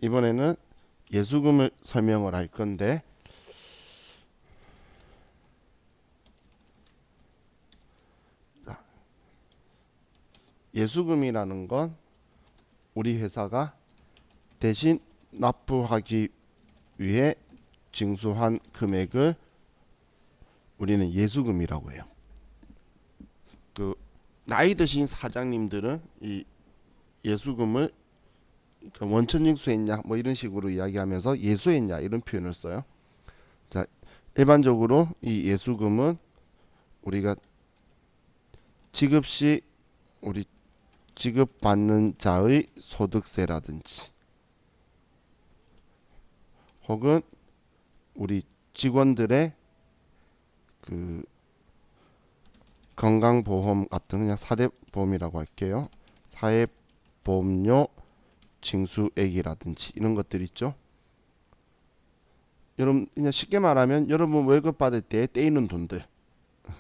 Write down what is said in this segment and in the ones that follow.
이번에는 예수금을 설명을 할 건데, 예수금이라는 건 우리 회사가 대신 납부하기 위해 징수한 금액을 우리는 예수금이라고 해요. 그 나이 드신 사장님들은 이 예수금을 원천징수했냐 뭐 이런 식으로 이야기하면서 예수했냐 이런 표현을 써요. 자, 일반적으로 이 예수금은 우리가 지급 시 우리 지급받는 자의 소득세라든지 혹은 우리 직원들의 그 건강보험 같은 그냥 사대보험이라고 할게요. 사회보험료 징수액이라든지 이런 것들 있죠. 여러분 그냥 쉽게 말하면 여러분 월급 받을 때 떼이는 돈들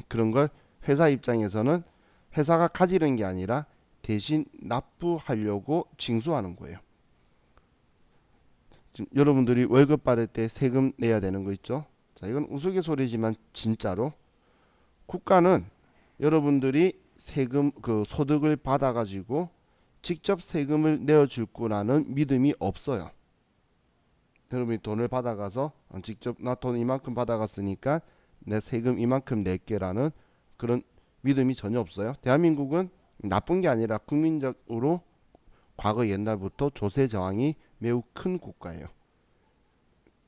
그런 걸 회사 입장에서는 회사가 가지는 게 아니라 대신 납부하려고 징수하는 거예요. 지금 여러분들이 월급 받을 때 세금 내야 되는 거 있죠. 자, 이건 우스갯소리지만 진짜로 국가는 여러분들이 세금 그 소득을 받아 가지고 직접 세금을 내어줄 거라는 믿음이 없어요. 여러분이 돈을 받아가서 직접 나 돈 이만큼 받아갔으니까 내 세금 이만큼 낼게라는 그런 믿음이 전혀 없어요. 대한민국은 나쁜 게 아니라 국민적으로 과거 옛날부터 조세 저항이 매우 큰 국가예요.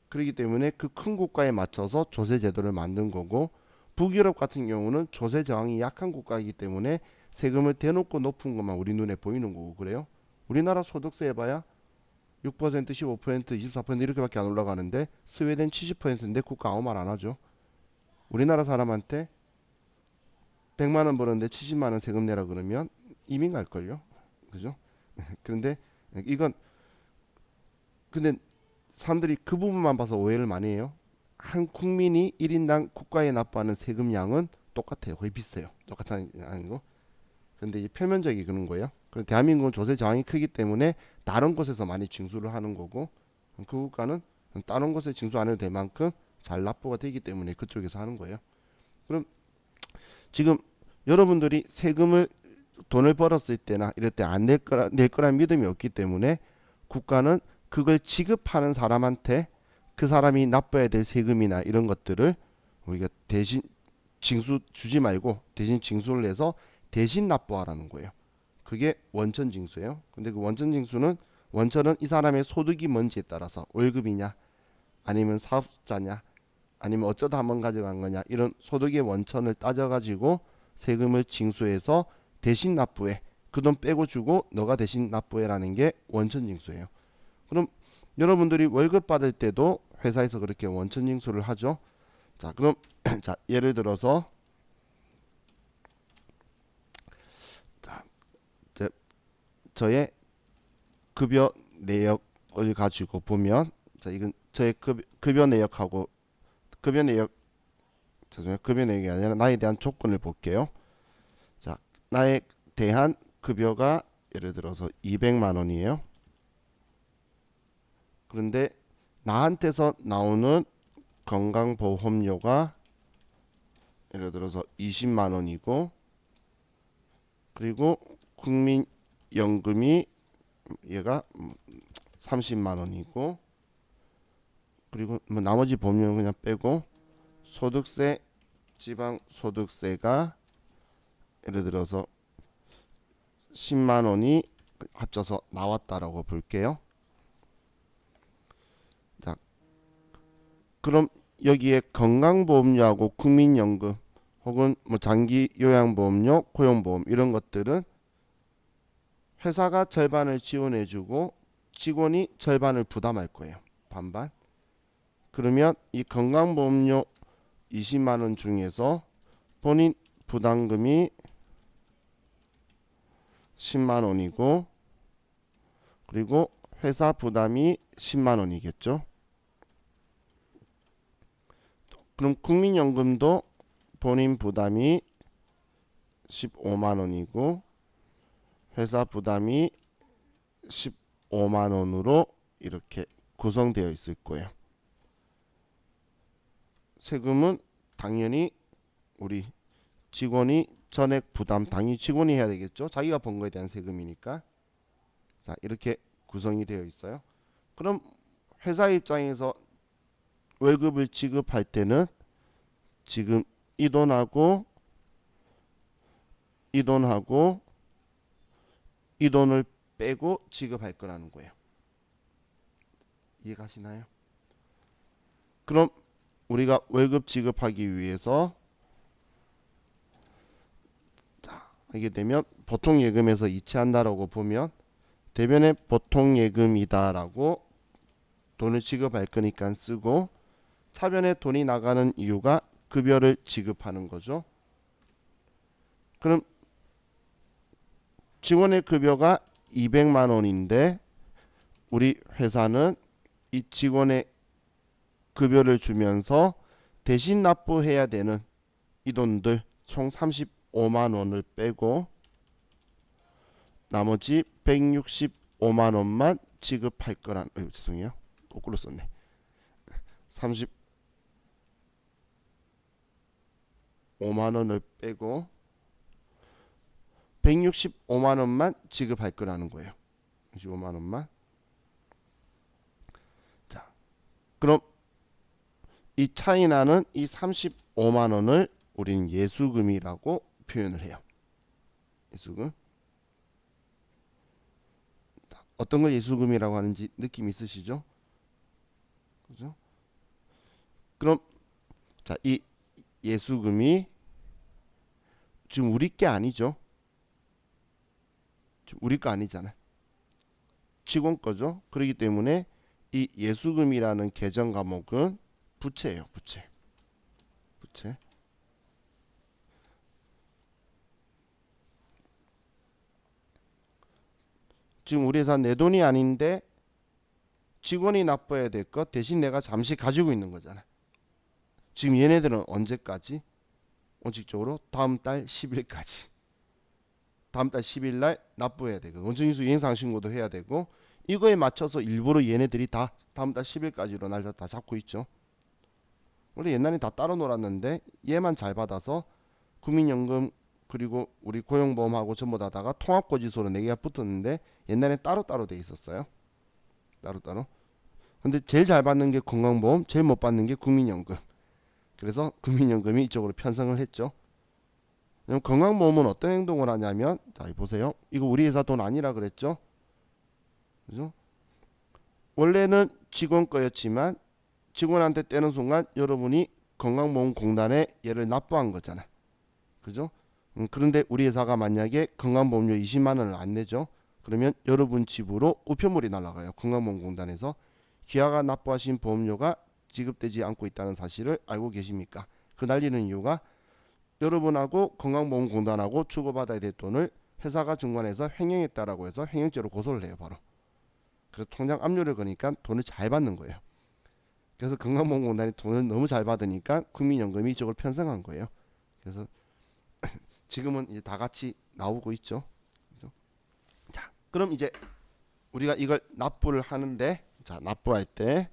그렇기 때문에 그 큰 국가에 맞춰서 조세 제도를 만든 거고, 북유럽 같은 경우는 조세 저항이 약한 국가이기 때문에 세금을 대놓고 높은 것만 우리 눈에 보이는 거고 그래요. 우리나라 소득세 해봐야 6%, 15%, 24% 이렇게밖에 안 올라가는데 스웨덴 70%인데 국가 아무 말 안 하죠. 우리나라 사람한테 100만 원 버는데 70만 원 세금 내라 그러면 이민 갈걸요. 그죠? 그런데 이건 근데 사람들이 그 부분만 봐서 오해를 많이 해요. 한 국민이 1인당 국가에 납부하는 세금량은 똑같아요. 거의 비슷해요. 똑같은 거. 근데 이 표면적이 그런 거예요. 대한민국은 조세 저항이 크기 때문에 다른 곳에서 많이 징수를 하는 거고, 그 국가는 다른 곳에 징수 안 해도 될 만큼 잘 납부가 되기 때문에 그쪽에서 하는 거예요. 그럼 지금 여러분들이 세금을 돈을 벌었을 때나 이럴 때 안 낼 거란 믿음이 없기 때문에 국가는 그걸 지급하는 사람한테 그 사람이 납부해야 될 세금이나 이런 것들을 우리가 대신 징수 주지 말고 대신 징수를 내서 대신 납부하라는 거예요. 그게 원천 징수예요. 근데 그 원천 징수는 원천은 이 사람의 소득이 뭔지에 따라서 월급이냐 아니면 사업자냐 아니면 어쩌다 한번 가져간 거냐 이런 소득의 원천을 따져가지고 세금을 징수해서 대신 납부해. 그 돈 빼고 주고 너가 대신 납부해라는 게 원천 징수예요. 그럼 여러분들이 월급 받을 때도 회사에서 그렇게 원천 징수를 하죠. 자, 그럼 자, 예를 들어서 자, 저의 급여 내역을 가지고 보면 자, 이건 저의 급여 내역하고 급여 내역 죄송해요. 급여 내역이 아니라 나에 대한 조건을 볼게요. 자, 나에 대한 급여가 예를 들어서 200만 원이에요. 그런데 나한테서 나오는 건강보험료가 예를 들어서 20만 원이고 그리고 국민연금이 얘가 30만 원이고 그리고 뭐 나머지 보험료는 그냥 빼고 소득세 지방소득세가 예를 들어서 10만 원이 합쳐서 나왔다라고 볼게요. 자, 그럼 여기에 건강보험료하고 국민연금 혹은 뭐 장기 요양보험료, 고용보험 이런 것들은 회사가 절반을 지원해주고 직원이 절반을 부담할 거예요. 반반. 그러면 이 건강보험료 20만 원 중에서 본인 부담금이 10만 원이고 그리고 회사 부담이 10만 원이겠죠. 그럼 국민연금도 본인 부담이 15만 원이고 회사 부담이 15만 원으로 이렇게 구성되어 있을 거예요. 세금은 당연히 우리 직원이 전액 부담, 당연히 직원이 해야 되겠죠. 자기가 번 거에 대한 세금이니까. 자, 이렇게 구성이 되어 있어요. 그럼 회사 입장에서 월급을 지급할 때는 지금 이 돈하고 이 돈하고 이 돈을 빼고 지급할 거라는 거예요. 이해가시나요? 그럼 우리가 월급 지급하기 위해서 하게 되면 보통 예금에서 이체한다라고 보면 대변에 보통 예금이다라고 돈을 지급할 거니까 쓰고, 차변에 돈이 나가는 이유가 급여를 지급하는 거죠. 그럼 직원의 급여가 200만 원인데 우리 회사는 이 직원의 급여를 주면서 대신 납부해야 되는 이 돈들 총 35만 원을 빼고 나머지 165만 원만 지급할 거란, 죄송해요. 거꾸로 썼네. 35만 원을 빼고 165만 원만 지급할 거라는 거예요. 65만 원만. 자, 그럼 이 차이 나는 이 35만 원을 우리는 예수금이라고 표현을 해요. 예수금. 어떤 걸 예수금이라고 하는지 느낌 있으시죠? 그죠? 그럼 자, 이 예수금이 지금 우리 게 아니죠. 지금 우리 거 아니잖아요. 직원 거죠. 그렇기 때문에 이 예수금이라는 계정 과목은 부채예요. 부채. 부채. 지금 우리 회사 내 돈이 아닌데 직원이 납부해야 될 것 대신 내가 잠시 가지고 있는 거잖아. 지금 얘네들은 언제까지? 원칙적으로 다음 달 10일까지. 다음 달 10일 날 납부해야 되고 원천징수 이행상신고도 해야 되고, 이거에 맞춰서 일부러 얘네들이 다 다음 달 10일까지로 날짜 다 잡고 있죠. 원래 옛날에 다 따로 놀았는데 얘만 잘 받아서 국민연금 그리고 우리 고용보험하고 전부 다가 통합고지서로 4개가 붙었는데 옛날에 따로따로 돼 있었어요. 따로따로. 근데 제일 잘 받는 게 건강보험, 제일 못 받는 게 국민연금. 그래서 국민연금이 이쪽으로 편성을 했죠. 그럼 건강보험은 어떤 행동을 하냐면, 자 보세요. 이거 우리 회사 돈 아니라 그랬죠. 그죠? 원래는 직원 거였지만 직원한테 떼는 순간 여러분이 건강보험공단에 얘를 납부한 거잖아. 그죠? 그런데 우리 회사가 만약에 건강보험료 20만 원을 안 내죠. 그러면 여러분 집으로 우편물이 날아가요. 건강보험공단에서. 기아가 납부하신 보험료가 지급되지 않고 있다는 사실을 알고 계십니까? 그 날리는 이유가 여러분하고 건강보험공단하고 주고받아야 될 돈을 회사가 중간에서 횡령했다라고 해서 횡령죄로 고소를 해요. 바로. 그래서 통장 압류를 거니까 돈을 잘 받는 거예요. 그래서 건강보험공단이 돈을 너무 잘 받으니까 국민연금이 이쪽을 편성한 거예요. 그래서 지금은 이제 다 같이 나오고 있죠. 그죠? 자, 그럼 이제 우리가 이걸 납부를 하는데, 자 납부할 때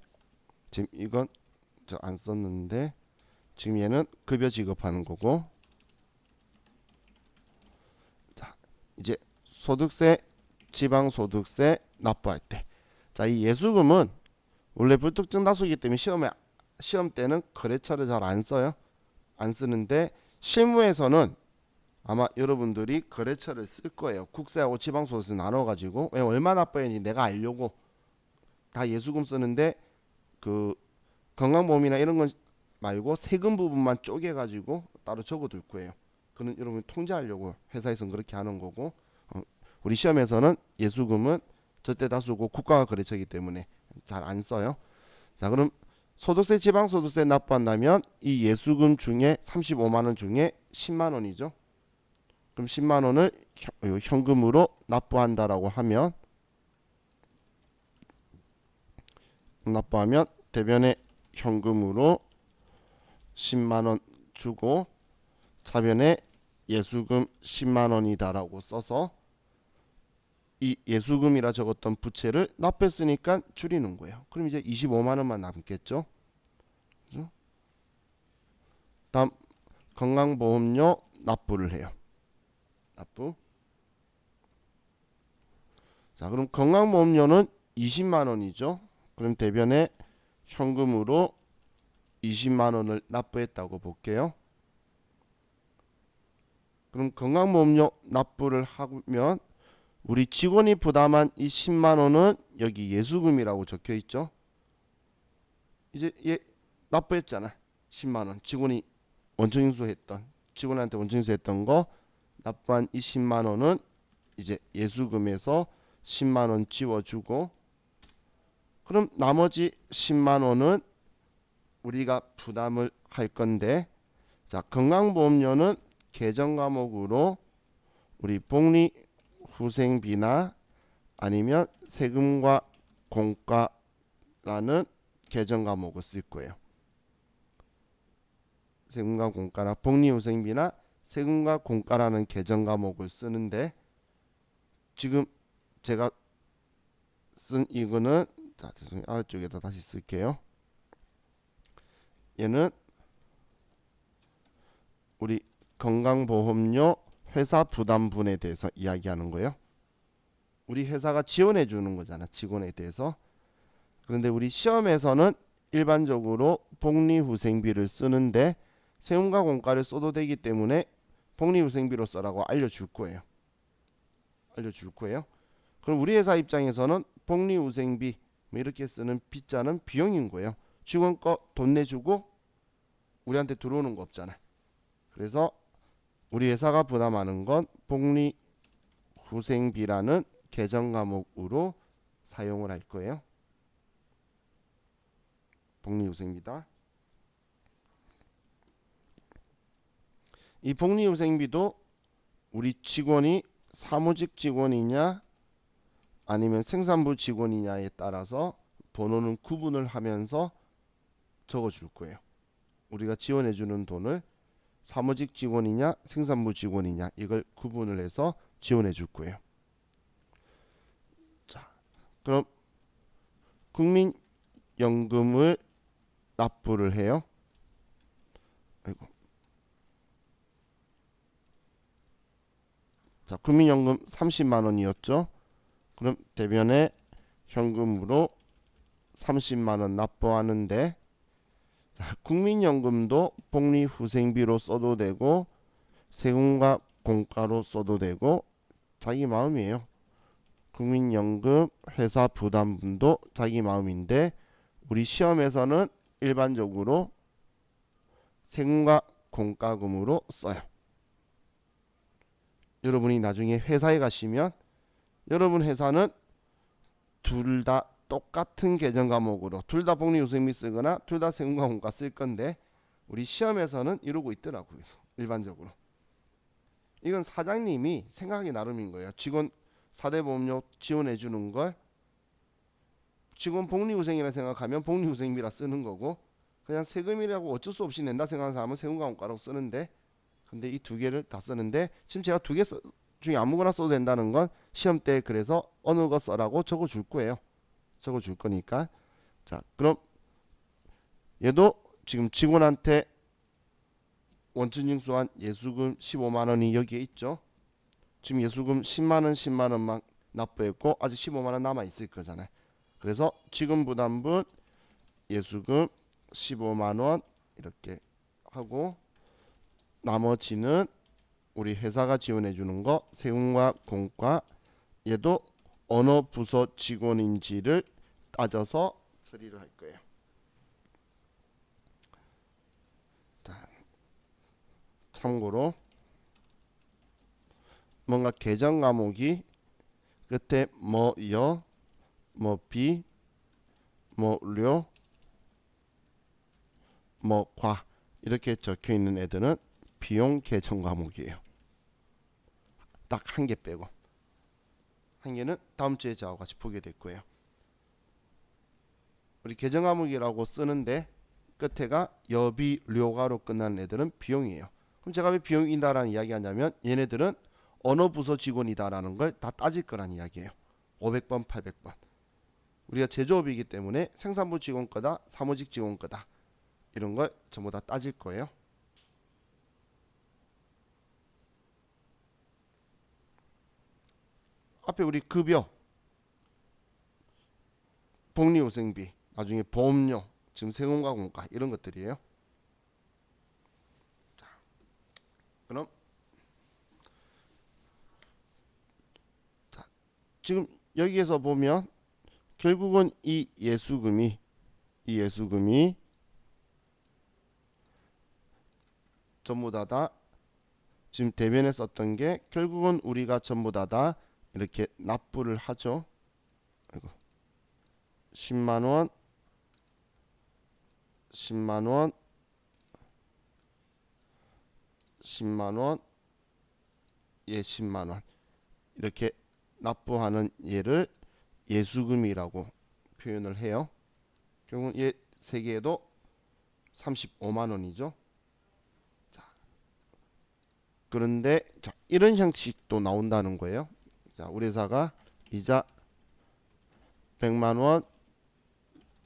지금 이건 저 안 썼는데 지금 얘는 급여 지급하는 거고, 자 이제 소득세, 지방소득세 납부할 때, 자 이 예수금은 원래 불특정 다수이기 때문에 시험 때는 거래처를 잘 안 써요. 안 쓰는데 실무에서는 아마 여러분들이 거래처를 쓸 거예요. 국세하고 지방소득세 나눠가지고 왜 얼마 납부해야 하는지 내가 알려고 다 예수금 쓰는데, 그 건강보험이나 이런 건 말고 세금 부분만 쪼개가지고 따로 적어둘 거예요. 그는 여러분 통제하려고 회사에서는 그렇게 하는 거고, 우리 시험에서는 예수금은 절대다수고 국가가 거래처이기 때문에 잘 안 써요. 자 그럼 소득세, 지방소득세 납부한다면 이 예수금 중에 35만 원 중에 10만 원이죠. 그럼 10만 원을 현금으로 납부한다라고 하면, 대변에 현금으로 10만 원 주고 차변에 예수금 10만 원이다라고 써서 이 예수금이라 적었던 부채를 납부했으니까 줄이는 거예요. 그럼 이제 25만 원만 남겠죠. 그죠? 다음 건강보험료 납부를 해요. 납부. 자, 그럼 건강보험료는 20만 원이죠. 그럼 대변에 현금으로 20만 원을 납부했다고 볼게요. 그럼 건강보험료 납부를 하면 우리 직원이 부담한 이 10만 원은 여기 예수금이라고 적혀 있죠. 이제 얘 납부했잖아. 10만 원. 직원이 원천징수했던 직원한테 원천징수했던 거 납부한 이 10만 원은 이제 예수금에서 10만 원 지워주고 그럼 나머지 10만 원은 우리가 부담을 할 건데 자 건강보험료는 계정 과목으로 우리 복리후생비나 아니면 세금과 공과라는 계정 과목을 쓸 거예요. 세금과 공과나 복리후생비나 세금과 공과라는 계정 과목을 쓰는데 지금 제가 쓴 이거는 자 죄송해요. 아래쪽에다 다시 쓸게요. 얘는 우리 건강보험료 회사 부담분에 대해서 이야기하는 거예요. 우리 회사가 지원해 주는 거잖아. 직원에 대해서. 그런데 우리 시험에서는 일반적으로 복리후생비를 쓰는데 세금과 공과를 써도 되기 때문에 복리후생비로 써라고 알려줄 거예요. 그럼 우리 회사 입장에서는 복리후생비 뭐 이렇게 쓰는 빗자는 비용인 거예요. 직원 거 돈 내주고 우리한테 들어오는 거 없잖아. 그래서 우리 회사가 부담하는 건 복리후생비라는 계정 과목으로 사용을 할 거예요. 복리후생비다. 이 복리후생비도 우리 직원이 사무직 직원이냐 아니면 생산부 직원이냐에 따라서 번호는 구분을 하면서 적어줄 거예요. 우리가 지원해주는 돈을 사무직 직원이냐 생산부 직원이냐 이걸 구분을 해서 지원해줄 거예요. 자, 그럼 국민연금을 납부를 해요. 아이고. 자, 국민연금 30만 원이었죠. 그럼 대변에 현금으로 30만 원 납부하는데 자, 국민연금도 복리후생비로 써도 되고 세금과 공과로 써도 되고 자기 마음이에요. 국민연금 회사 부담분도 자기 마음인데 우리 시험에서는 일반적으로 세금과 공과금으로 써요. 여러분이 나중에 회사에 가시면 여러분 회사는 둘 다 똑같은 계정 과목으로 둘 다 복리후생비 쓰거나 둘 다 세금과 공과 쓸 건데 우리 시험에서는 이러고 있더라고요. 일반적으로. 이건 사장님이 생각하기 나름인 거예요. 직원 4대 보험료 지원해 주는 걸 직원 복리후생이라 생각하면 복리후생비라 쓰는 거고 그냥 세금이라고 어쩔 수 없이 낸다 생각하는 사람은 세금과 공과라고 쓰는데 근데 이 두 개를 다 쓰는데 지금 제가 두 개 중에 아무거나 써도 된다는 건 시험 때 그래서 어느 거 써라고 적어 줄 거예요. 적어 줄 거니까. 자, 그럼 얘도 지금 직원한테 원천징수한 예수금 15만 원이 여기에 있죠. 지금 예수금 10만 원, 10만 원만 납부했고 아직 15만 원 남아 있을 거잖아요. 그래서 지금 부담분 예수금 15만 원 이렇게 하고 나머지는 우리 회사가 지원해 주는 거 세금과 공과 얘도 어느 부서 직원인지를 따져서 처리를 할 거예요. 자, 참고로 뭔가 계정 과목이 끝에 뭐여, 뭐비, 뭐료, 뭐과 이렇게 적혀 있는 애들은 비용 계정 과목이에요. 딱 한 개 빼고 한 개는 다음 주에 저하고 같이 보게 될 거예요. 우리 계정 과목이라고 쓰는데 끝에가 여비료가로 끝나는 애들은 비용이에요. 그럼 제가 왜 비용이다라는 이야기 하냐면 얘네들은 어느 부서 직원이다라는 걸 다 따질 거란 이야기예요. 500번, 800번. 우리가 제조업이기 때문에 생산부 직원 거다, 사무직 직원 거다. 이런 걸 전부 다 따질 거예요. 앞에 우리 급여, 복리후생비, 나중에 보험료, 지금 세금과 공과 이런 것들이에요. 자, 그럼 자, 지금 여기에서 보면 결국은 이 예수금이 전부 다 지금 대변에 썼던 게 결국은 우리가 전부 다 이렇게 납부를 하죠. 아이고. 10만 원, 10만 원, 10만 원, 예, 10만 원. 이렇게 납부하는 예를 예수금이라고 표현을 해요. 결국은 예 세 개에도 35만 원이죠. 자, 그런데 자, 이런 형식도 나온다는 거예요. 자, 우리 회사가 이자 100만 원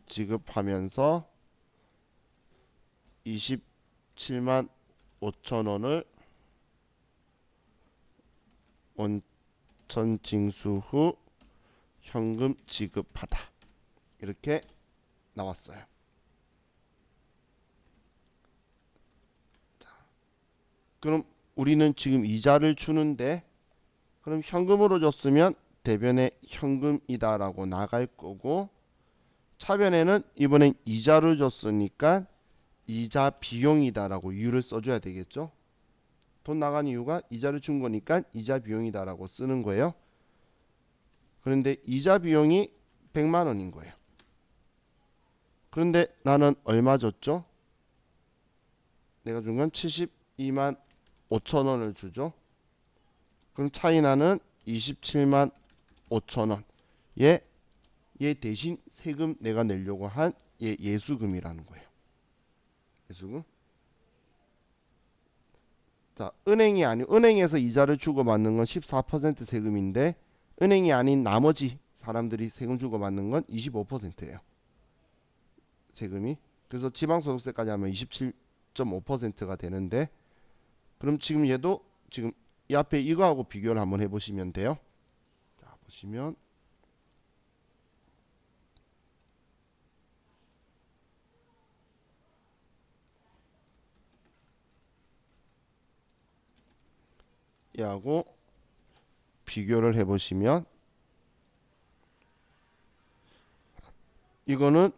지급하면서 27만 5천 원을 원천 징수 후 현금 지급하다. 이렇게 나왔어요. 자, 그럼 우리는 지금 이자를 주는데 그럼 현금으로 줬으면 대변에 현금이다라고 나갈 거고 차변에는 이번엔 이자를 줬으니까 이자 비용이다라고 이유를 써줘야 되겠죠. 돈 나간 이유가 이자를 준 거니까 이자 비용이다라고 쓰는 거예요. 그런데 이자 비용이 100만 원인 거예요. 그런데 나는 얼마 줬죠? 내가 준 건 72만 5천 원을 주죠. 그럼 차이 나는 27만 5천 원. 얘 대신 세금 내가 내려고 한 예수금이라는 거예요. 예수금. 자, 은행에서 이자를 주고 받는 건 14% 세금인데 은행이 아닌 나머지 사람들이 세금 주고 받는 건 25%예요. 세금이. 그래서 지방소득세까지 하면 27.5%가 되는데 그럼 지금 얘도 지금 이 앞에 이거하고 비교를 한번 해보시면 돼요. 자, 보시면 얘하고 비교를 해보시면 이거는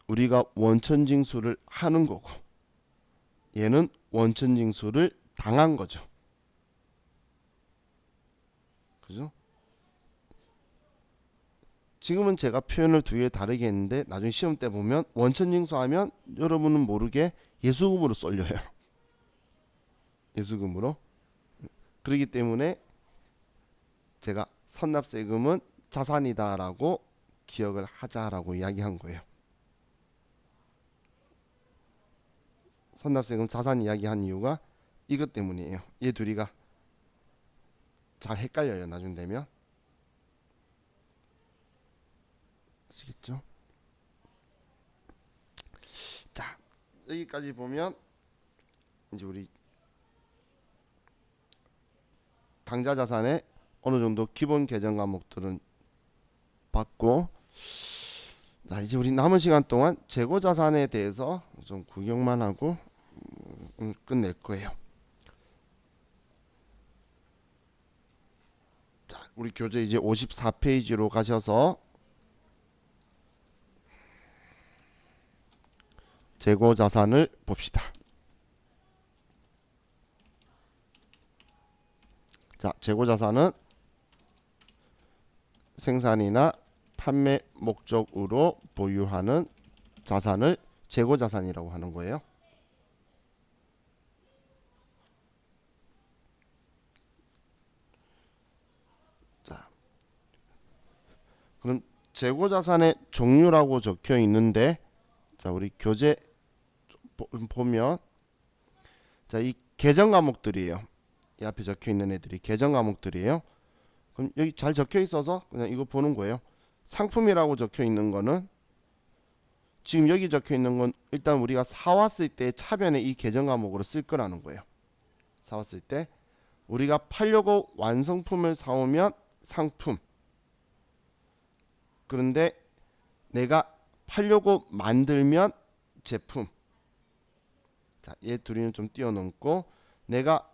우리가 원천징수를 하는 거고 얘는 원천징수를 당한 거죠. 그죠? 지금은 제가 표현을 두 개 다르게 했는데 나중에 시험 때 보면 원천징수하면 여러분은 모르게 예수금으로 쏠려요. 예수금으로. 그렇기 때문에 제가 선납세금은 자산이다라고 기억을 하자라고 이야기한 거예요. 선납세금 자산 이야기한 이유가 이것 때문이에요. 얘 둘이가 잘 헷갈려요. 나중 되면. 아시겠죠? 자, 여기까지 보면 이제 우리 당좌자산의 어느 정도 기본 개정 과목들은 봤고, 자 이제 우리 남은 시간 동안 재고자산에 대해서 좀 구경만 하고 끝낼 거예요. 자, 우리 교재 이제 54페이지로 가셔서 재고자산을 봅시다. 자, 재고자산은 생산이나 판매 목적으로 보유하는 자산을 재고자산이라고 하는 거예요. 자, 그럼 재고자산의 종류라고 적혀 있는데, 자 우리 교재 보면 자 이 개정 과목들이에요. 이 앞에 적혀 있는 애들이 계정 과목들이에요. 그럼 여기 잘 적혀 있어서 그냥 이거 보는 거예요. 상품이라고 적혀 있는 거는 지금 여기 적혀 있는 건 일단 우리가 사왔을 때 차변에 이 계정 과목으로 쓸 거라는 거예요. 사왔을 때 우리가 팔려고 완성품을 사오면 상품. 그런데 내가 팔려고 만들면 제품. 자, 얘 둘이는 좀 띄워놓고 내가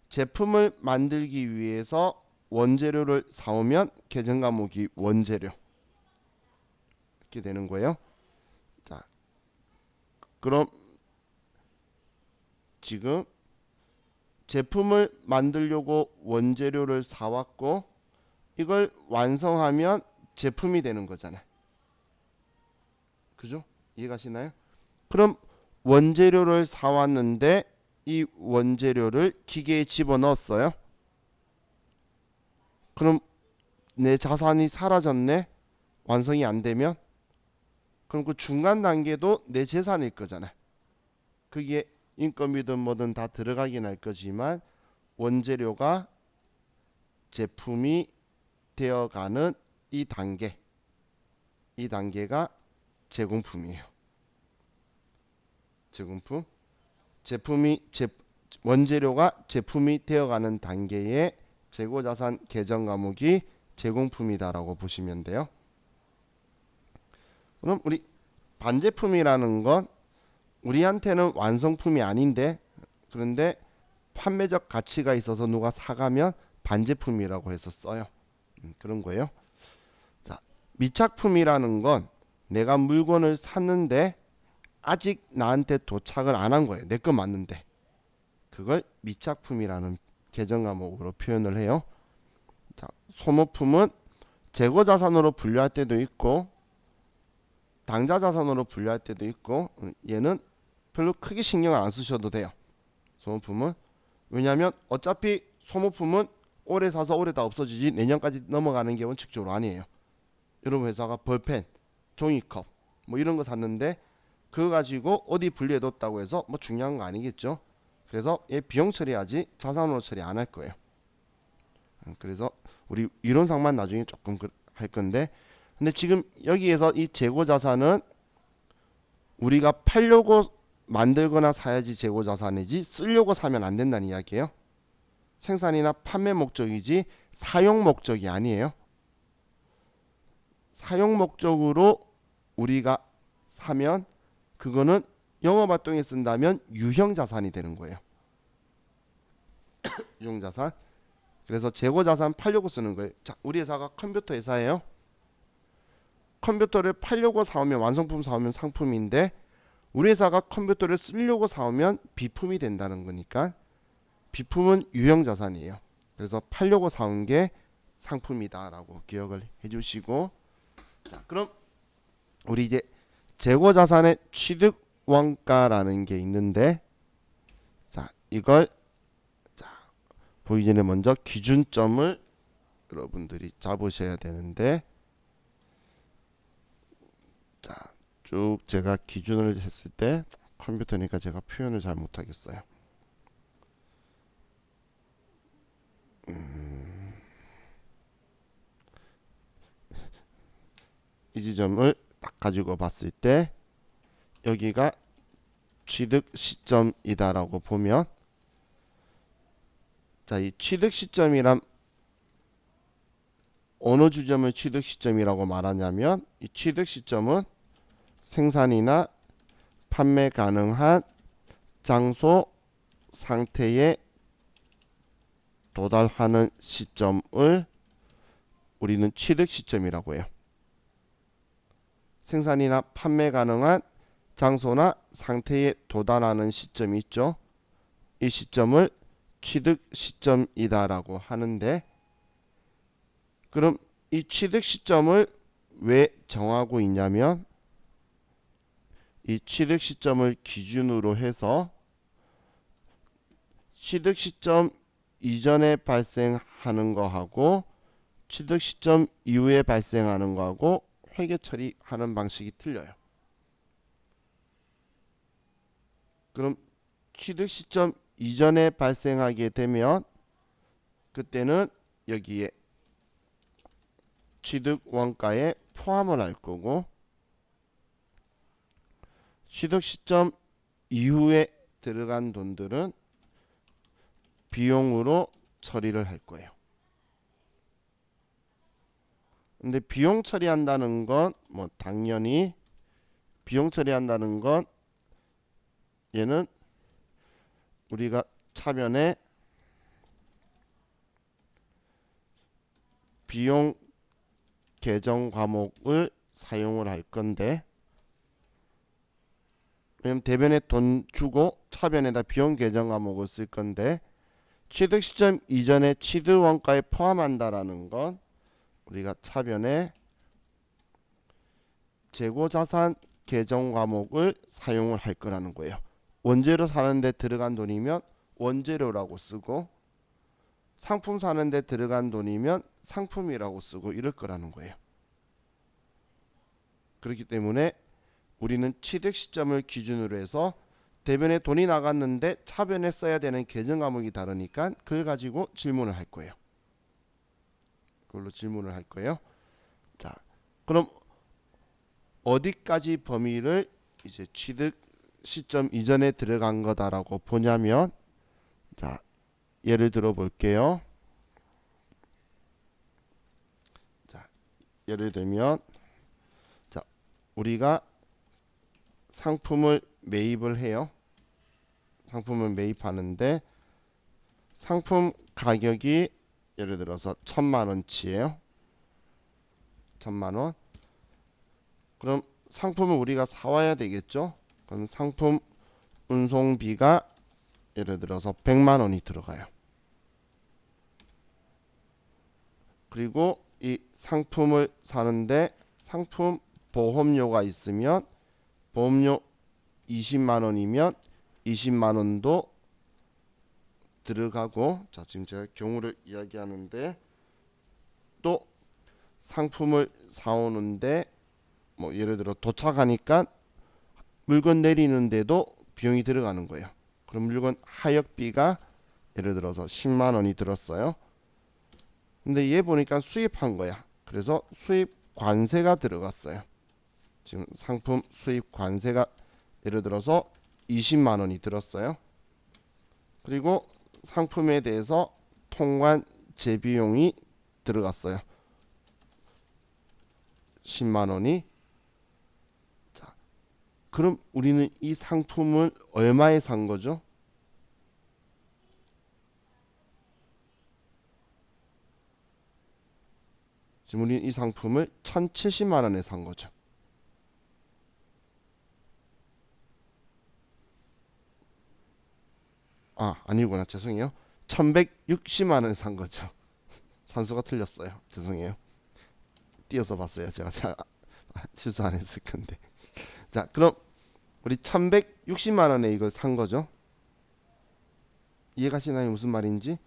제품을 만들기 위해서 원재료를 사오면 계정 과목이 원재료. 이렇게 되는 거예요. 자, 그럼 지금 제품을 만들려고 원재료를 사왔고 이걸 완성하면 제품이 되는 거잖아요. 그죠? 이해가시나요? 그럼 원재료를 사왔는데 이 원재료를 기계에 집어넣었어요. 그럼 내 자산이 사라졌네. 완성이 안 되면 그럼 그 중간 단계도 내 재산일 거잖아요. 그게 인건비든 뭐든 다 들어가긴 할 거지만 원재료가 제품이 되어가는 이 단계가 제공품이에요. 제공품. 원재료가 제품이 되어가는 단계의 재고자산 계정 과목이 제공품이다라고 보시면 돼요. 그럼 우리 반제품이라는 건 우리한테는 완성품이 아닌데 그런데 판매적 가치가 있어서 누가 사가면 반제품이라고 해서 써요. 그런 거예요. 자, 미착품이라는 건 내가 물건을 샀는데 아직 나한테 도착을 안 한 거예요. 내 거 맞는데. 그걸 미착품이라는 계정 과목으로 표현을 해요. 자, 소모품은 재고자산으로 분류할 때도 있고 당좌자산으로 분류할 때도 있고 얘는 별로 크게 신경을 안 쓰셔도 돼요. 소모품은 왜냐하면 어차피 소모품은 올해 사서 올해 다 없어지지 내년까지 넘어가는 게 원칙적으로 아니에요. 여러분 회사가 볼펜, 종이컵 뭐 이런 거 샀는데 그거 가지고 어디 분리해뒀다고 해서 뭐 중요한 거 아니겠죠. 그래서 얘 비용 처리하지 자산으로 처리 안 할 거예요. 그래서 우리 이론상만 나중에 조금 할 건데 근데 지금 여기에서 이 재고자산은 우리가 팔려고 만들거나 사야지 재고자산이지 쓰려고 사면 안 된다는 이야기예요. 생산이나 판매 목적이지 사용 목적이 아니에요. 사용 목적으로 우리가 사면 그거는 영업활동에 쓴다면 유형자산이 되는 거예요. 유형자산. 그래서 재고자산 팔려고 쓰는 거예요. 자, 우리 회사가 컴퓨터 회사예요. 컴퓨터를 팔려고 사오면 완성품 사오면 상품인데 우리 회사가 컴퓨터를 쓰려고 사오면 비품이 된다는 거니까 비품은 유형자산이에요. 그래서 팔려고 사온 게 상품이다라고 기억을 해주시고 자, 그럼 우리 이제 재고자산의 취득원가라는 게 있는데 자, 이걸 보기 전에 먼저 기준점을 여러분들이 잡으셔야 되는데 자, 쭉 제가 기준을 했을 때 컴퓨터니까 제가 표현을 잘 못하겠어요. 이 지점을 딱 가지고 봤을 때 여기가 취득 시점이다라고 보면 자, 이 취득 시점이란 어느 지점을 취득 시점이라고 말하냐면 이 취득 시점은 생산이나 판매 가능한 장소 상태에 도달하는 시점을 우리는 취득 시점이라고 해요. 생산이나 판매 가능한 장소나 상태에 도달하는 시점이 있죠. 이 시점을 취득 시점이다라고 하는데 그럼 이 취득 시점을 왜 정하고 있냐면 이 취득 시점을 기준으로 해서 취득 시점 이전에 발생하는 거하고 취득 시점 이후에 발생하는 거하고 회계 처리하는 방식이 틀려요. 그럼 취득 시점 이전에 발생하게 되면 그때는 여기에 취득 원가에 포함을 할 거고, 취득 시점 이후에 들어간 돈들은 비용으로 처리를 할 거예요. 근데 비용 처리한다는 건 뭐 당연히 비용 처리한다는 건 얘는 우리가 차변에 비용 계정 과목을 사용을 할 건데, 왜냐면 대변에 돈 주고 차변에다 비용 계정 과목을 쓸 건데, 취득 시점 이전에 취득 원가에 포함한다라는 건 우리가 차변에 재고자산 계정 과목을 사용을 할 거라는 거예요. 원재료 사는데 들어간 돈이면 원재료라고 쓰고, 상품 사는데 들어간 돈이면 상품이라고 쓰고 이럴 거라는 거예요. 그렇기 때문에 우리는 취득 시점을 기준으로 해서 대변에 돈이 나갔는데 차변에 써야 되는 계정 과목이 다르니까 그걸 가지고 질문을 할 거예요. 그걸로 질문을 할 거예요. 자, 그럼 어디까지 범위를 이제 취득 시점 이전에 들어간 거다라고 보냐면, 자, 예를 들어 볼게요. 자, 예를 들면, 자, 우리가 상품을 매입을 해요. 상품을 매입하는데 상품 가격이 예를 들어서 1,000,000원치예요. 1,000,000원. 그럼 상품을 우리가 사와야 되겠죠. 그럼 상품 운송비가 예를 들어서 100만원이 들어가요. 그리고 이 상품을 사는데 상품 보험료가 있으면 보험료 20만원이면 20만원도 들어가고, 자, 지금 제가 경우를 이야기하는데, 또 상품을 사오는데 뭐 예를 들어 도착하니까 물건 내리는데도 비용이 들어가는 거예요. 그럼 물건 하역비가 예를 들어서 10만원이 들었어요. 근데 얘 보니까 수입한 거야. 그래서 수입 관세가 들어갔어요. 지금 상품 수입 관세가 예를 들어서 20만원이 들었어요. 그리고 상품에 대해서 통관 재비용이 들어갔어요. 10만원이. 자, 그럼 우리는 이 상품을 얼마에 산 거죠? 지금 우리는 이 상품을 1,070만원에 산 거죠. 아니구나. 죄송해요. 1,160만원에 산 거죠. 산수가 틀렸어요. 죄송해요. 띄어서 봤어요. 제가 잘 실수 안 했을 건데. 자, 그럼 우리 1,160만원에 이걸 산 거죠. 이해가시나요? 무슨 말인지?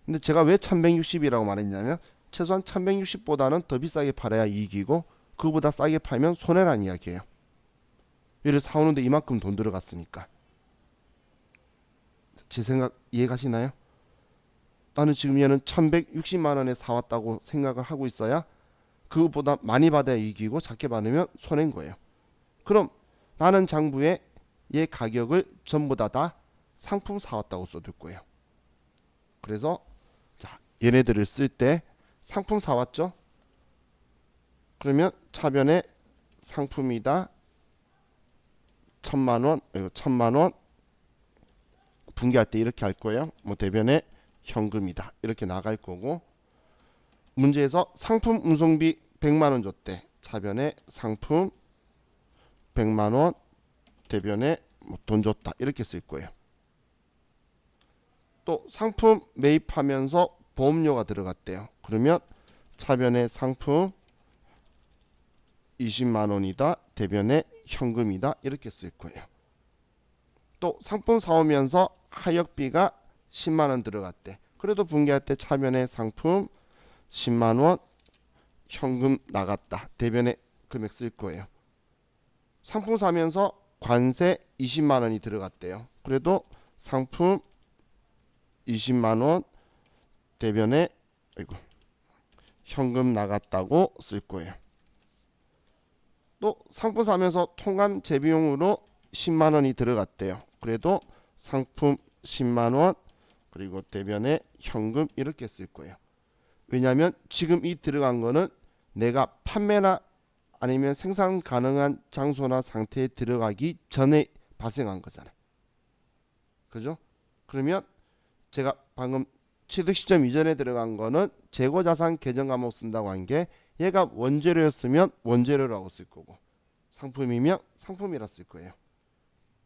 근데 제가 왜 1,160이라고 말했냐면, 최소한 1,160보다는 더 비싸게 팔아야 이익이고, 그거보다 싸게 팔면 손해란 이야기예요. 얘를 사오는데 이만큼 돈 들어갔으니까. 제 생각 이해가시나요? 나는 지금 얘는 1,160만원에 사왔다고 생각을 하고 있어야 그것보다 많이 받아야 이익이고, 작게 받으면 손해인 거예요. 그럼 나는 장부에 얘 가격을 전부 다 상품 사왔다고 써둘 거예요. 그래서 자, 얘네들을 쓸 때 상품 사왔죠? 그러면 차변에 상품이다 1,000만원, 1,000만원 분기할 때 이렇게 할 거예요. 뭐 대변에 현금이다 이렇게 나갈 거고, 문제에서 상품 운송비 100만원 줬대. 차변에 상품 100만원, 대변에 뭐 돈 줬다 이렇게 쓸 거예요. 또 상품 매입하면서 보험료가 들어갔대요. 그러면 차변에 상품 20만원이다, 대변에 현금이다 이렇게 쓸 거예요. 또 상품 사오면서 하역비가 10만원 들어갔대. 그래도 분기할 때 차변에 상품 10만원 현금 나갔다, 대변에 금액 쓸 거예요. 상품 사면서 관세 20만원이 들어갔대요. 그래도 상품 20만원 대변에 아이고, 현금 나갔다고 쓸 거예요. 또 상품 사면서 통관 재비용으로 10만 원이 들어갔대요. 그래도 상품 10만 원 그리고 대변에 현금 이렇게 쓸 거예요. 왜냐하면 지금 이 들어간 거는 내가 판매나 아니면 생산 가능한 장소나 상태에 들어가기 전에 발생한 거잖아요. 그죠? 그러면 제가 방금 취득 시점 이전에 들어간 거는 재고자산 계정 과목 쓴다고 한 게 얘가 원재료였으면 원재료라고 쓸 거고 상품이면 상품이라 쓸 거예요.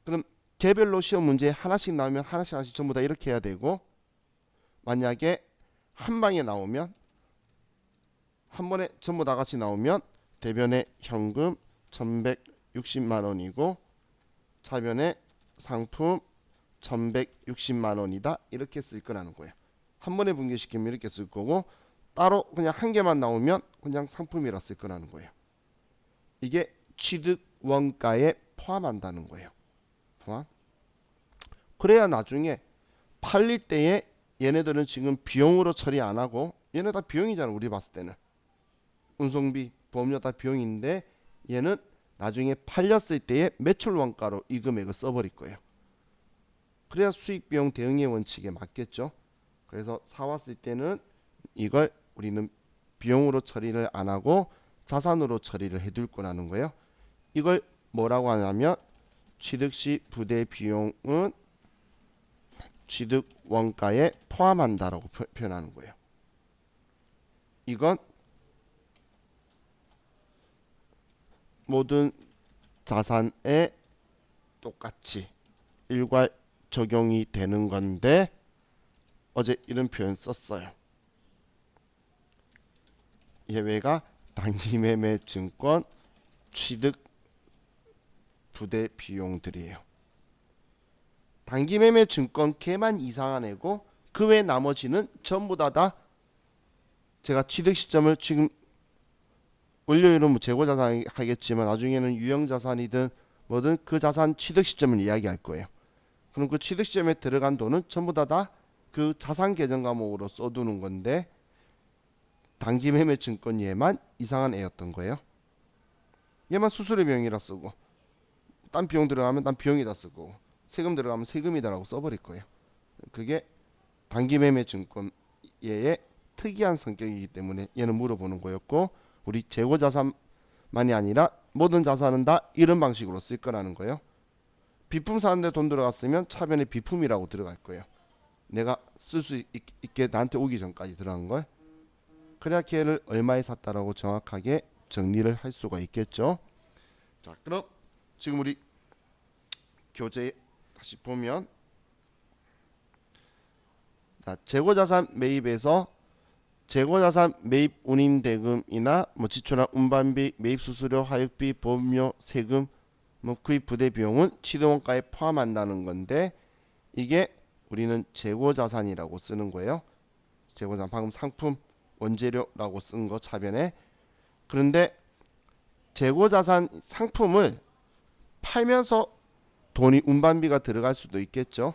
그럼 개별로 시험 문제 하나씩 나오면 하나씩 전부 다 이렇게 해야 되고 만약에 한 방에 나오면 한 번에 전부 다 같이 나오면 대변에 현금 1160만 원이고 차변에 상품 1160만 원이다 이렇게 쓸 거라는 거예요. 한 번에 분개시키면 이렇게 쓸 거고 따로 그냥 한 개만 나오면 그냥 상품이라 쓸 거라는 거예요. 이게 취득 원가에 포함한다는 거예요. 포함. 그래야 나중에 팔릴 때에 얘네들은 지금 비용으로 처리 안 하고 얘네 다 비용이잖아. 우리 봤을 때는 운송비, 보험료 다 비용인데 얘는 나중에 팔렸을 때에 매출 원가로 이 금액을 써버릴 거예요. 그래야 수익 비용 대응의 원칙에 맞겠죠. 그래서 사왔을 때는 이걸 우리는 비용으로 처리를 안 하고 자산으로 처리를 해둘 거라는 거예요. 이걸 뭐라고 하냐면 취득 시 부대 비용은 취득 원가에 포함한다라고 표현하는 거예요. 이건 모든 자산에 똑같이 일괄 적용이 되는 건데 어제 이런 표현 썼어요. 예외가 단기매매 증권 취득 부대 비용들이에요. 단기매매 증권 걔만 이상한 애고 그 외 나머지는 전부 다 제가 취득 시점을 지금 월요일은 뭐 재고자산 하겠지만 나중에는 유형자산이든 뭐든 그 자산 취득 시점을 이야기할 거예요. 그럼 그 취득 시점에 들어간 돈은 전부 다 그 자산 계정 과목으로 써두는 건데 단기 매매 증권 얘만 이상한 애였던 거예요. 얘만 수수료 비용이라 쓰고 딴 비용 들어가면 딴 비용이다 쓰고 세금 들어가면 세금이다라고 써버릴 거예요. 그게 단기 매매 증권 얘의 특이한 성격이기 때문에 얘는 물어보는 거였고 우리 재고자산만이 아니라 모든 자산은 다 이런 방식으로 쓸 거라는 거예요. 비품 사는데 돈 들어갔으면 차변에 비품이라고 들어갈 거예요. 내가 쓸 수 있게 나한테 오기 전까지 들어간 걸. 그래야 걔를 얼마에 샀다라고 정확하게 정리를 할 수가 있겠죠. 자, 그럼 지금 우리 교재 다시 보면 자, 재고자산 매입에서 재고자산 매입 운임대금이나 뭐 지출한 운반비, 매입수수료, 하역비, 보험료, 세금, 뭐 구입 부대 비용은 취득원가에 포함한다는 건데 이게 우리는 재고자산이라고 쓰는 거예요. 재고자산 방금 상품 원재료라고 쓴 거 차변에. 그런데 재고자산 상품을 팔면서 돈이 운반비가 들어갈 수도 있겠죠.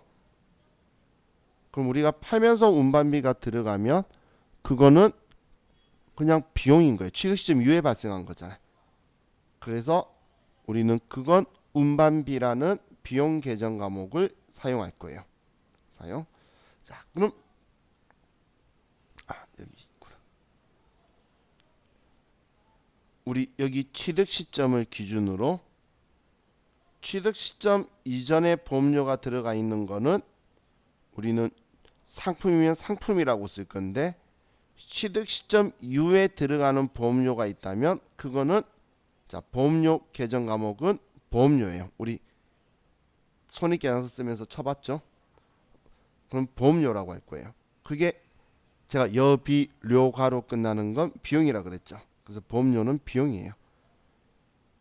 그럼 우리가 팔면서 운반비가 들어가면 그거는 그냥 비용인 거예요. 취득 시점 이후에 발생한 거잖아요. 그래서 우리는 그건 운반비라는 비용 계정 과목을 사용할 거예요. 사용. 자, 그럼 여기 있구나. 우리 여기 취득 시점을 기준으로 취득 시점 이전에 보험료가 들어가 있는 거는 우리는 상품이면 상품이라고 쓸 건데 취득 시점 이후에 들어가는 보험료가 있다면 그거는 자 보험료 계정 과목은 보험료예요. 우리 손익계산서 쓰면서 쳐봤죠. 그럼 보험료라고 할 거예요. 그게 제가 여비료가로 끝나는 건 비용이라 그랬죠. 그래서 보험료는 비용이에요.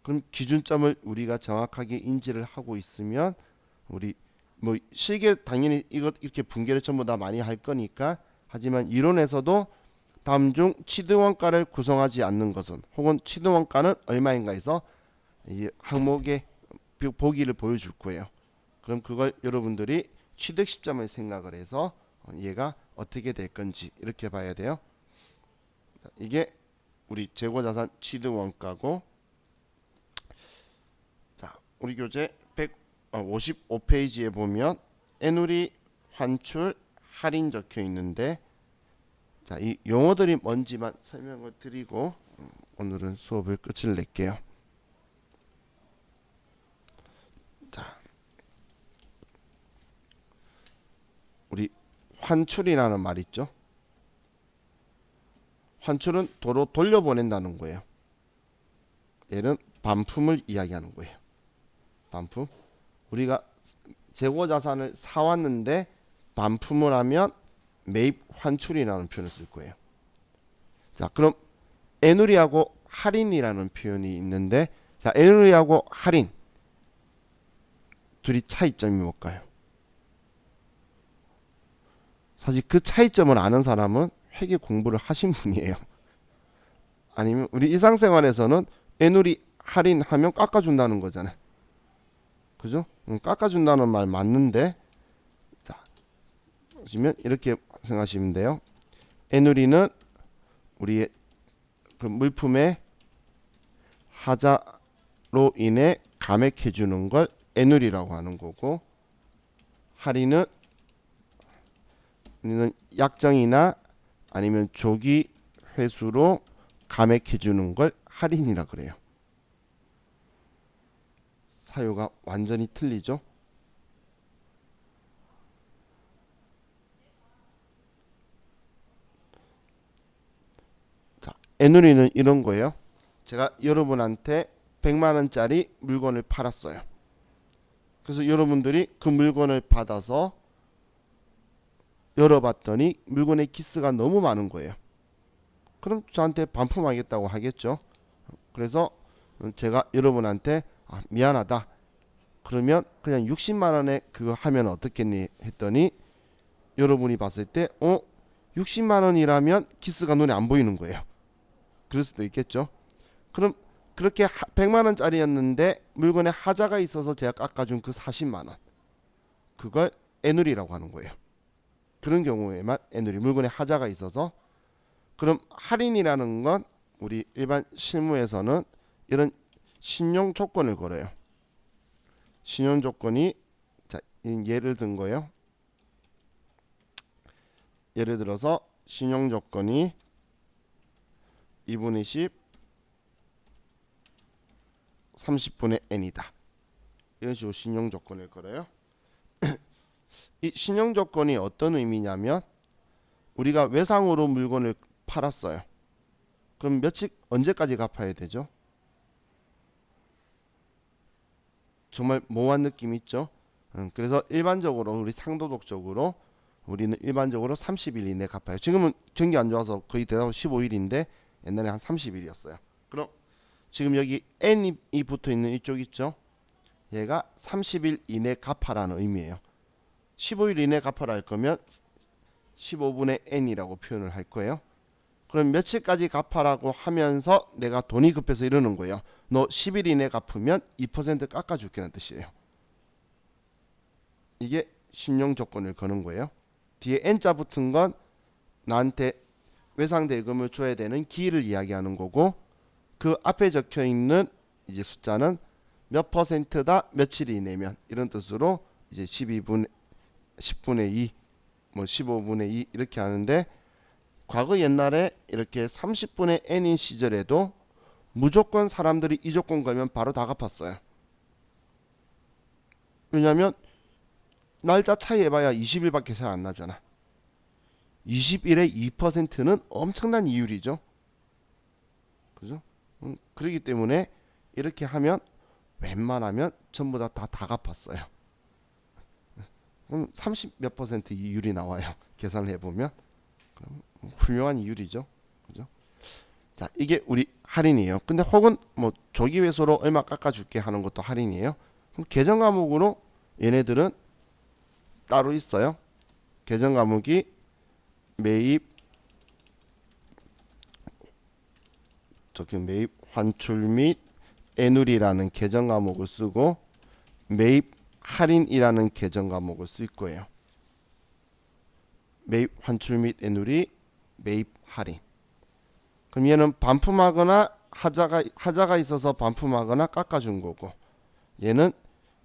그럼 기준점을 우리가 정확하게 인지를 하고 있으면 우리 뭐 실계 당연히 이거 이렇게 분개를 전부 다 많이 할 거니까 하지만 이론에서도 다음 중 취득원가를 구성하지 않는 것은 혹은 취득원가는 얼마인가 해서 이 항목의 보기를 보여줄 거예요. 그럼 그걸 여러분들이 취득 시점을 생각을 해서 얘가 어떻게 될 건지 이렇게 봐야 돼요. 이게 우리 재고자산 취득원가고, 자, 우리 교재 155페이지에 보면 애누리, 환출, 할인 적혀 있는데, 자, 이 용어들이 뭔지만 설명을 드리고 오늘은 수업을 끝을 낼게요. 자, 우리 환출이라는 말 있죠. 환출은 도로 돌려보낸다는 거예요. 얘는 반품을 이야기하는 거예요. 반품. 우리가 재고자산을 사왔는데 반품을 하면 매입 환출이라는 표현을 쓸 거예요. 자, 그럼 애누리하고 할인이라는 표현이 있는데, 자, 애누리하고 할인 둘이 차이점이 뭘까요? 사실 그 차이점을 아는 사람은 회계 공부를 하신 분이에요. 아니면 우리 일상생활에서는 애누리 할인하면 깎아준다는 거잖아요. 그죠? 깎아준다는 말 맞는데, 자, 보시면 이렇게 생각하시면 돼요. 애누리는 우리의 그 물품의 하자로 인해 감액해 주는 걸 애누리라고 하는 거고, 할인은 약정이나 아니면 조기 회수로 감액해 주는 걸 할인이라 그래요. 사유가 완전히 틀리죠. 자, 애누리는 이런 거예요. 제가 여러분한테 100만 원짜리 물건을 팔았어요. 그래서 여러분들이 그 물건을 받아서 열어봤더니 물건의 기스가 너무 많은 거예요. 그럼 저한테 반품하겠다고 하겠죠. 그래서 제가 여러분한테 미안하다, 그러면 그냥 60만 원에 그거 하면 어떻겠니 했더니, 여러분이 봤을 때 60만 원이라면 기스가 눈에 안 보이는 거예요. 그럴 수도 있겠죠. 그럼 그렇게 100만 원짜리였는데 물건에 하자가 있어서 제가 깎아준 그 40만 원, 그걸 애누리라고 하는 거예요. 그런 경우에만 애누리, 물건에 하자가 있어서. 그럼 할인이라는 건 우리 일반 실무에서는 이런 신용 조건을 걸어요. 신용 조건이, 자, 예를 든 거예요. 예를 들어서 신용 조건이 2분의 10 30분의 n이다. 이런 식으로 신용 조건을 걸어요. 이 신용 조건이 어떤 의미냐면, 우리가 외상으로 물건을 팔았어요. 그럼 며칠 언제까지 갚아야 되죠? 정말 모호한 느낌 있죠? 그래서 일반적으로 우리 상도덕적으로 우리는 일반적으로 30일 이내 갚아요. 지금은 경기 안 좋아서 거의 대략 15일인데 옛날에 한 30일이었어요. 그럼 지금 여기 n이 붙어 있는 이쪽 있죠? 얘가 30일 이내 갚아라는 의미예요. 15일 이내 갚아라 할 거면 15분의 n이라고 표현을 할 거예요. 그럼 며칠까지 갚아라고 하면서 내가 돈이 급해서 이러는 거예요. 너 10일 이내 갚으면 2% 깎아줄게라는 뜻이에요. 이게 신용 조건을 거는 거예요. 뒤에 n자 붙은 건 나한테 외상 대금을 줘야 되는 기일을 이야기하는 거고, 그 앞에 적혀 있는 이제 숫자는 몇 퍼센트다, 며칠 이내면, 이런 뜻으로 이제 10분의 2, 뭐 15분의 2 이렇게 하는데, 과거 옛날에 이렇게 30분의 n인 시절에도 무조건 사람들이 이 조건 걸면 바로 다 갚았어요. 왜냐하면 날짜 차이 해봐야 20일밖에 차이 안 나잖아. 20일에 2%는 엄청난 이율이죠. 그죠? 그렇기 때문에 이렇게 하면 웬만하면 전부 다 갚았어요. 그럼 30 몇 퍼센트 이율이 나와요. 계산을 해보면. 그럼 훌륭한 이율이죠. 그죠? 자, 이게 우리 할인이에요. 근데 혹은 뭐 조기 회수로 얼마 깎아줄게 하는 것도 할인이에요. 그럼 계정 과목으로 얘네들은 따로 있어요. 계정 과목이 매입, 매입 환출 및 애누리라는 계정 과목을 쓰고, 매입 할인이라는 계정 과목을 쓸 거예요. 매입 환출 및 애누리, 매입 할인. 그럼 얘는 반품하거나 하자가 있어서 반품하거나 깎아준 거고, 얘는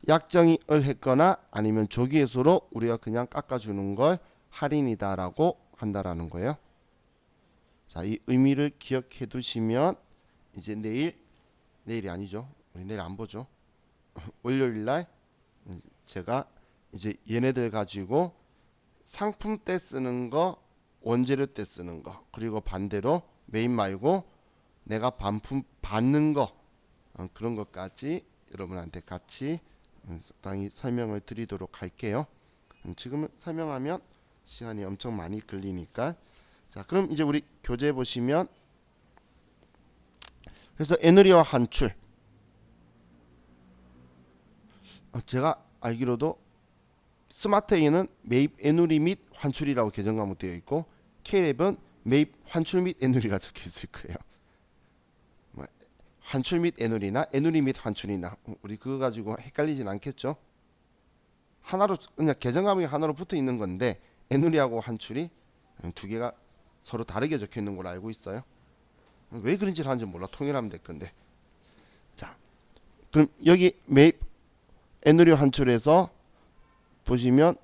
약정을 했거나 아니면 조기회수로 우리가 그냥 깎아주는 걸 할인이다라고 한다라는 거예요. 자, 이 의미를 기억해 두시면 이제 내일이 아니죠. 우리 내일 안 보죠. 월요일 날 제가 이제 얘네들 가지고 상품 때 쓰는 거, 원재료 때 쓰는 거, 그리고 반대로 매입 말고 내가 반품 받는 거, 그런 것까지 여러분한테 같이 적당히 설명을 드리도록 할게요. 지금은 설명하면 시간이 엄청 많이 걸리니까. 자, 그럼 이제 우리 교재 보시면, 그래서 애누리와 환출, 제가 알기로도 스마트A는 매입 애누리 및 환출이라고 개정 과목 되어 있고, K랩은 매입 환출 및 애누리가 적혀 있을 거예요. 환출 및 애누리나 애누리 및 환출이나 우리 그거 가지고 헷갈리진 않겠죠? 하나로 그냥 개정 과목이 하나로 붙어 있는 건데 애누리하고 환출이 두 개가 서로 다르게 적혀 있는 걸로 알고 있어요. 왜 그런 짓을 하는지 몰라. 통일하면 될 건데. 자, 그럼 여기 매입 애누리 환출에서 보시면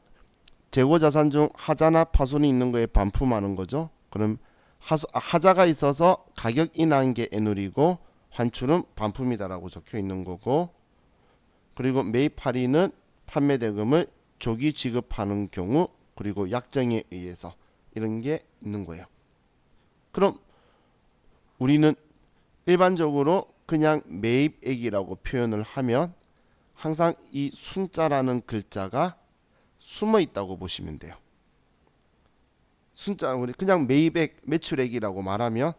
재고 자산 중 하자나 파손이 있는 거에 반품하는 거죠. 그럼 하자가 있어서 가격 인하한 게 애누리고 환출은 반품이다라고 적혀 있는 거고, 그리고 매입 할인은 판매 대금을 조기 지급하는 경우, 그리고 약정에 의해서 이런 게 있는 거예요. 그럼 우리는 일반적으로 그냥 매입액이라고 표현을 하면 항상 이 순자라는 글자가 숨어 있다고 보시면 돼요. 순자, 우리 그냥 매입액, 매출액이라고 말하면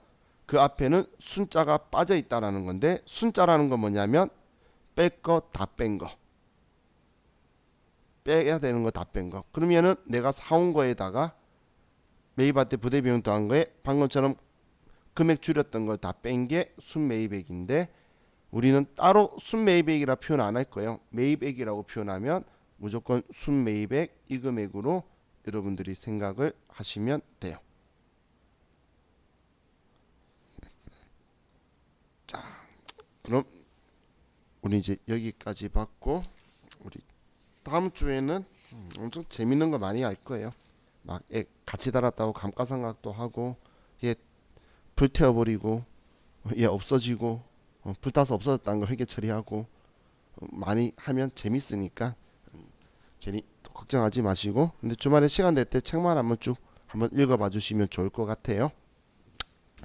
그 앞에는 순자가 빠져 있다라는 건데, 순자라는 건 뭐냐면 뺄 거 다 뺀 거, 빼야 되는 거 다 뺀 거. 그러면은 내가 사온 거에다가 매입할 때 부대 비용 더한 거에 방금처럼 금액 줄였던 걸 다 뺀 게 순매입액인데, 우리는 따로 순매입액이라 표현 안 할 거예요. 매입액이라고 표현하면 무조건 순매입액 이 금액으로 여러분들이 생각을 하시면 돼요. 자, 그럼 우리 이제 여기까지 봤고, 우리 다음 주에는 엄청 재밌는 거 많이 할 거예요. 막 같이 달았다고 감가상각도 하고, 얘 불태워버리고, 얘 없어지고, 불타서 없어졌다는 거 회계 처리하고, 많이 하면 재밌으니까 괜히 걱정하지 마시고, 근데 주말에 시간 될 때 책만 한번 쭉 한번 읽어봐 주시면 좋을 것 같아요.